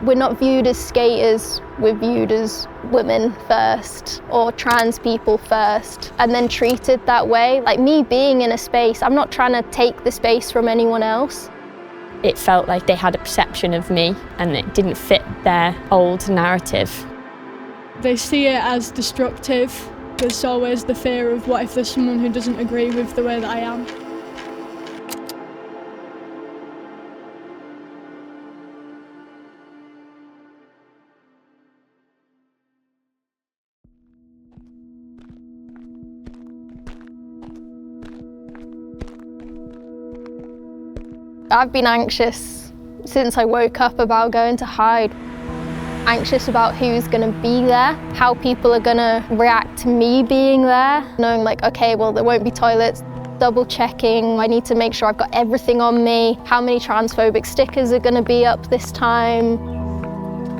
We're not viewed as skaters, we're viewed as women first, or trans people first, and then treated that way. Like me being in a space, I'm not trying to take the space from anyone else. It felt like they had a perception of me and it didn't fit their old narrative. They see it as destructive. There's always the fear of what if there's someone who doesn't agree with the way that I am. I've been anxious since I woke up about going to hide. Anxious about who's going to be there, how people are going to react to me being there. Knowing like, okay, well, there won't be toilets. Double checking, I need to make sure I've got everything on me. How many transphobic stickers are going to be up this time?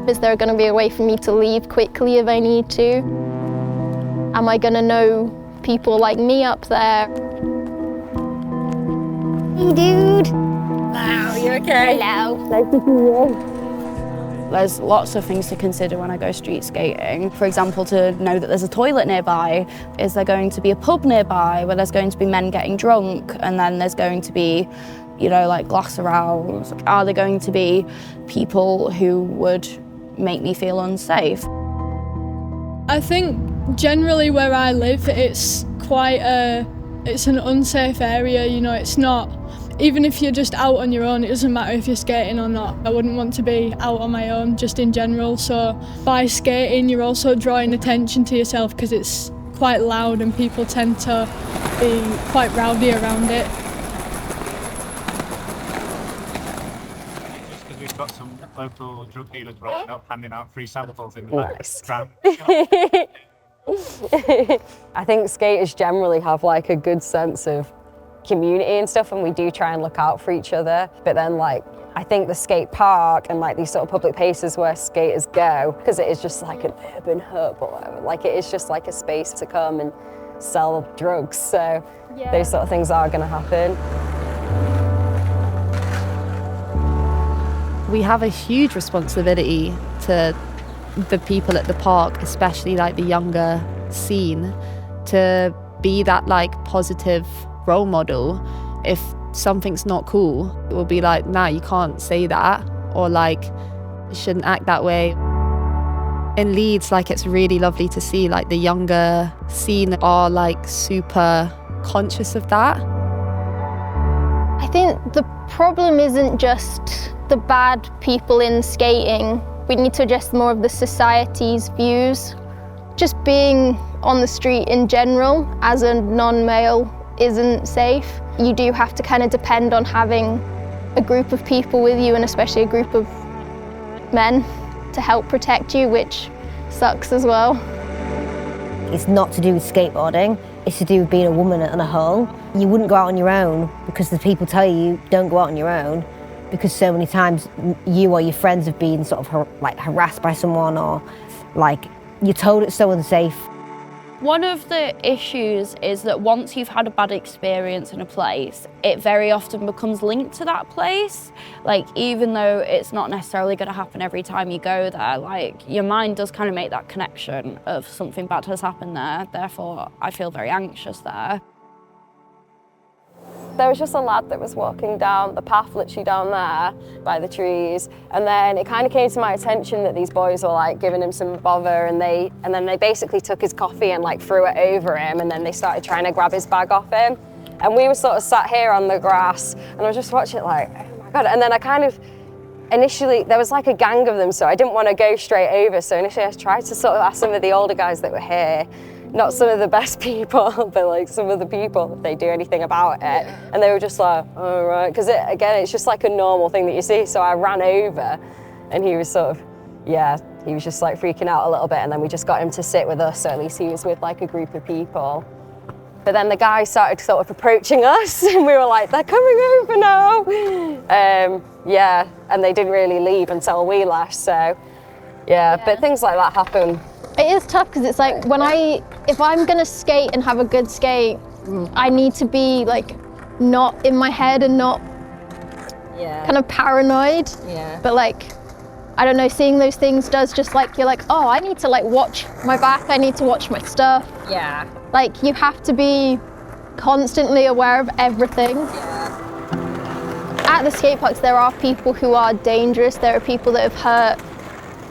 Is there going to be a way for me to leave quickly if I need to? Am I going to know people like me up there? Hey, dude. Wow, you okay? Hello. Nice to see you. There's lots of things to consider when I go street skating. For example, to know that there's a toilet nearby. Is there going to be a pub nearby where there's going to be men getting drunk and then there's going to be, you know, like glass around? Are there going to be people who would make me feel unsafe? I think generally where I live, it's an unsafe area, you know, it's not. Even if you're just out on your own, it doesn't matter if you're skating or not. I wouldn't want to be out on my own just in general. So by skating, you're also drawing attention to yourself because it's quite loud and people tend to be quite rowdy around it. Just because we've got some local drug dealers rolling up, handing out free samples in the back. I think skaters generally have like a good sense of community and stuff, and we do try and look out for each other. But then like, I think the skate park and like these sort of public places where skaters go, because it is just like an urban hub or whatever, like it is just like a space to come and sell drugs. So those sort of things are going to happen. We have a huge responsibility to the people at the park, especially like the younger scene, to be that like positive role model. If something's not cool, it will be like, nah, you can't say that, or like, you shouldn't act that way. In Leeds, like, it's really lovely to see like the younger scene are like super conscious of that. I think the problem isn't just the bad people in skating. We need to address more of the society's views. Just being on the street in general as a non-male isn't safe. You do have to kind of depend on having a group of people with you, and especially a group of men to help protect you, which sucks as well. It's not to do with skateboarding, it's to do with being a woman on a whole. You wouldn't go out on your own because the people tell you don't go out on your own, because so many times you or your friends have been sort of like harassed by someone, or like you're told it's so unsafe. One of the issues is that once you've had a bad experience in a place, it very often becomes linked to that place. Like, even though it's not necessarily going to happen every time you go there, like, your mind does kind of make that connection of something bad has happened there, therefore I feel very anxious there. There was just a lad that was walking down the path literally down there by the trees, and then it kind of came to my attention that these boys were like giving him some bother, and then they basically took his coffee and like threw it over him, and then they started trying to grab his bag off him. And we were sort of sat here on the grass, and I was just watching it like, oh my God. And then I kind of, initially, there was like a gang of them, so I didn't want to go straight over. So initially I tried to sort of ask some of the older guys that were here, not some of the best people, but like some of the people, if they do anything about it. And they were just like, oh, right. Because again, it's just like a normal thing that you see. So I ran over and he was sort of, he was just like freaking out a little bit. And then we just got him to sit with us. So at least he was with like a group of people. But then the guys started sort of approaching us and we were like, they're coming over now. And they didn't really leave until we left. So but things like that happen. It is tough because it's like if I'm gonna skate and have a good skate, I need to be like not in my head and not kind of paranoid. But like I don't know, seeing those things does just like, you're like, oh, I need to like watch my back, I need to watch my stuff. Yeah. Like you have to be constantly aware of everything. At the skate parks there are people who are dangerous, there are people that have hurt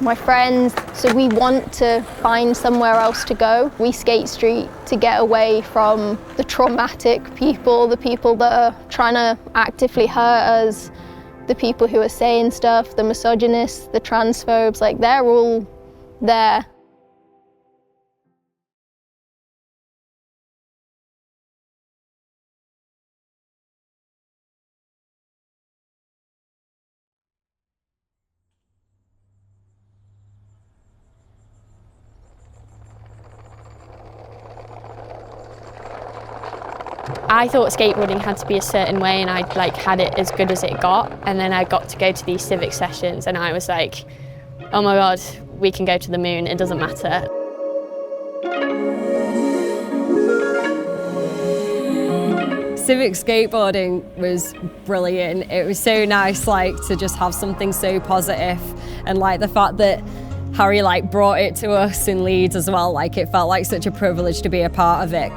my friends, so we want to find somewhere else to go. We skate street to get away from the traumatic people, the people that are trying to actively hurt us, the people who are saying stuff, the misogynists, the transphobes, like they're all there. I thought skateboarding had to be a certain way, and I'd like had it as good as it got, and then I got to go to these civic sessions and I was like, oh my god, we can go to the moon, it doesn't matter. Civic skateboarding was brilliant. It was so nice like to just have something so positive, and like the fact that Harry like brought it to us in Leeds as well, like it felt like such a privilege to be a part of it.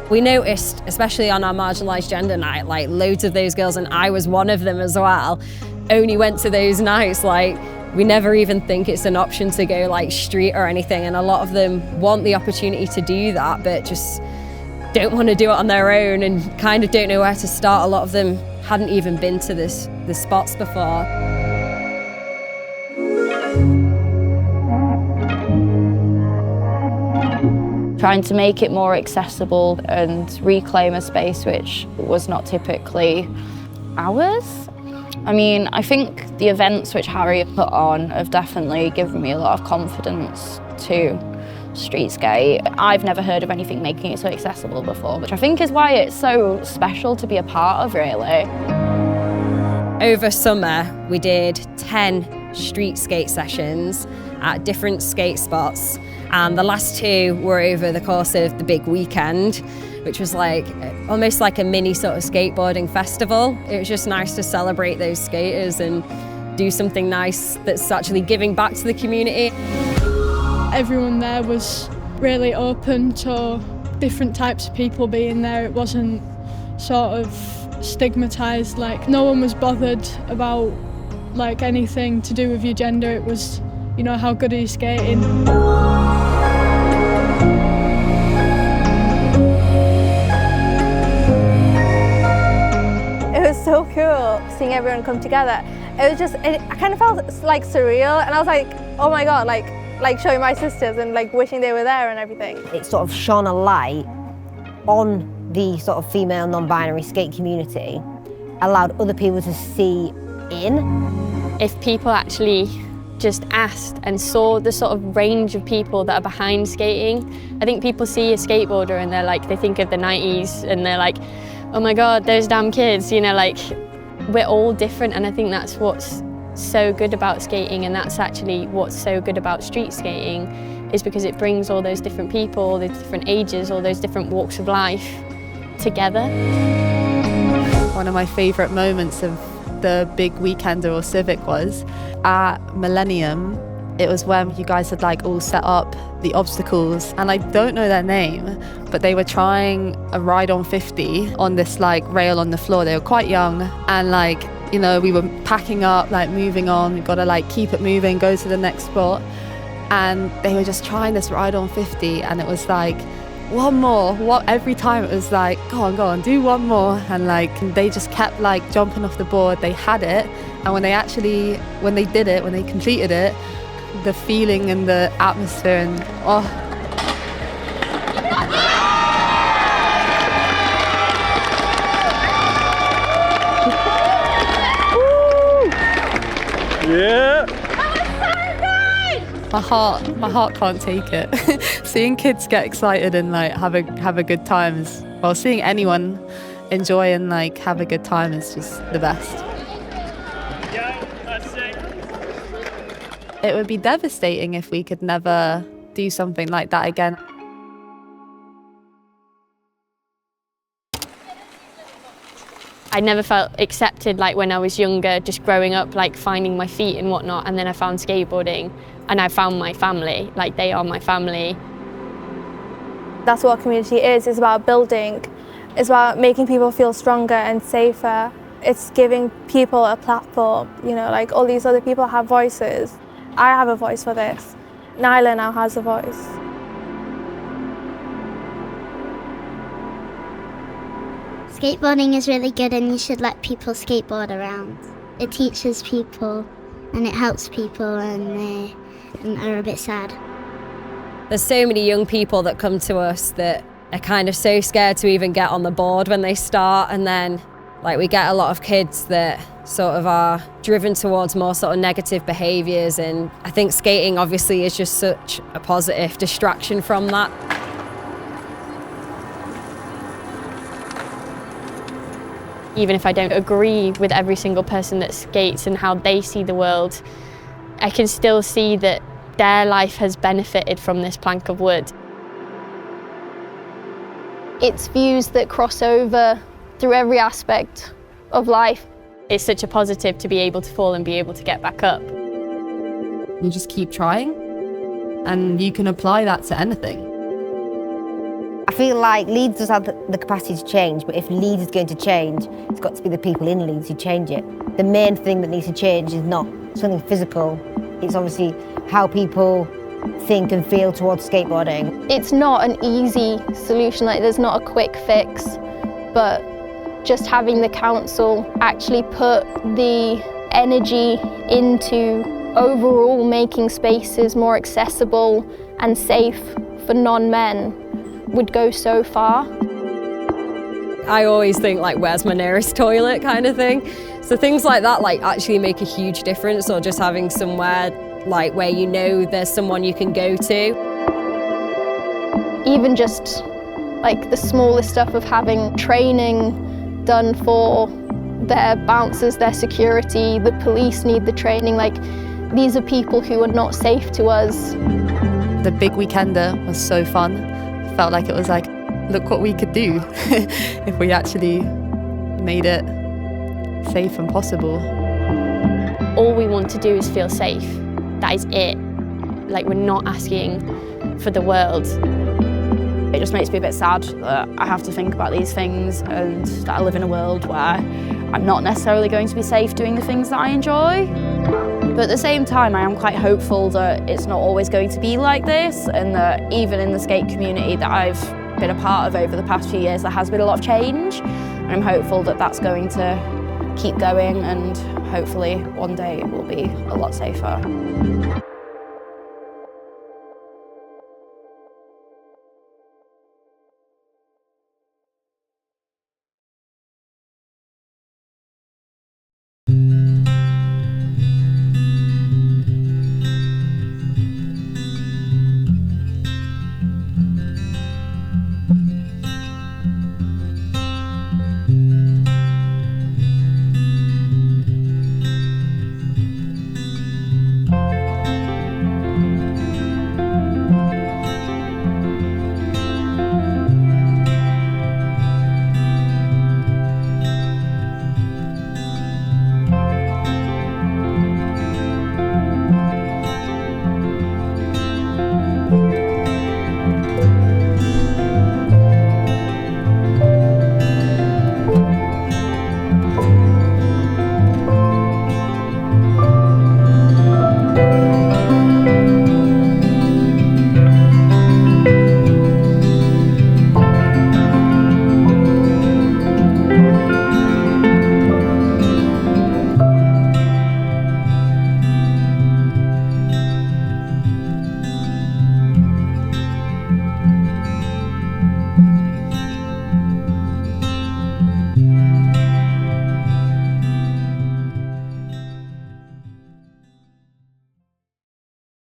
We noticed, especially on our marginalised gender night, like loads of those girls, and I was one of them as well, only went to those nights. Like we never even think it's an option to go like street or anything, and a lot of them want the opportunity to do that but just don't want to do it on their own and kind of don't know where to start. A lot of them hadn't even been to the spots before. Trying to make it more accessible and reclaim a space which was not typically ours. I mean, I think the events which Harry put on have definitely given me a lot of confidence to street skate. I've never heard of anything making it so accessible before, which I think is why it's so special to be a part of, really. Over summer, we did 10 street skate sessions at different skate spots, and the last 2 were over the course of the big weekend, which was like almost like a mini sort of skateboarding festival. It was just nice to celebrate those skaters and do something nice that's actually giving back to the community. Everyone there was really open to different types of people being there. It wasn't sort of stigmatised, like no one was bothered about like anything to do with your gender. It was, you know, how good are you skating? It was so cool seeing everyone come together. It was just, I kind of felt like surreal, and I was like, oh my god, like showing my sisters and like wishing they were there and everything. It sort of shone a light on the sort of female non-binary skate community, allowed other people to see in. If people actually just asked and saw the sort of range of people that are behind skating, I think people see a skateboarder and they're like, they think of the 90s and they're like, oh my god, those damn kids, you know, like we're all different, and I think that's what's so good about skating, and that's actually what's so good about street skating, is because it brings all those different people, all those different ages, all those different walks of life together. One of my favourite moments of the big weekender or civic was at Millennium. It was when you guys had like all set up the obstacles, and I don't know their name, but they were trying a ride on 50 on this like rail on the floor. They were quite young, and like, you know, we were packing up, like moving on, we've got to like keep it moving, go to the next spot. And they were just trying this ride on 50, and it was like, one more, every time it was like, go on, do one more. And like, they just kept like jumping off the board, they had it. And when they completed it, the feeling and the atmosphere and, oh. Yeah! My heart can't take it. Seeing kids get excited and like have a good time is, well, seeing anyone enjoy and like have a good time is just the best. Yeah, that's it. It would be devastating if we could never do something like that again. I never felt accepted like when I was younger, just growing up, like finding my feet and whatnot, and then I found skateboarding and I found my family, like they are my family. That's what community is. It's about building. It's about making people feel stronger and safer. It's giving people a platform, you know, like all these other people have voices. I have a voice for this. Nyla now has a voice. Skateboarding is really good and you should let people skateboard around. It teaches people and it helps people and they are a bit sad. There's so many young people that come to us that are kind of so scared to even get on the board when they start, and then like we get a lot of kids that sort of are driven towards more sort of negative behaviours, and I think skating obviously is just such a positive distraction from that. Even if I don't agree with every single person that skates and how they see the world, I can still see that their life has benefited from this plank of wood. It's views that cross over through every aspect of life. It's such a positive to be able to fall and be able to get back up. You just keep trying and you can apply that to anything. I feel like Leeds does have the capacity to change, but if Leeds is going to change, it's got to be the people in Leeds who change it. The main thing that needs to change is not something physical, it's obviously how people think and feel towards skateboarding. It's not an easy solution, like there's not a quick fix, but just having the council actually put the energy into overall making spaces more accessible and safe for non-men would go so far. I always think like, where's my nearest toilet kind of thing. So things like that like actually make a huge difference, or just having somewhere like where you know there's someone you can go to. Even just like the smallest stuff of having training done for their bouncers, their security, the police need the training. Like these are people who are not safe to us. The big weekender was so fun. Felt like it was like, look what we could do if we actually made it safe and possible. All we want to do is feel safe. That is it. Like, we're not asking for the world. It just makes me a bit sad that I have to think about these things and that I live in a world where I'm not necessarily going to be safe doing the things that I enjoy. But at the same time, I am quite hopeful that it's not always going to be like this, and that even in the skate community that I've been a part of over the past few years, there has been a lot of change. And I'm hopeful that that's going to keep going, and hopefully one day it will be a lot safer.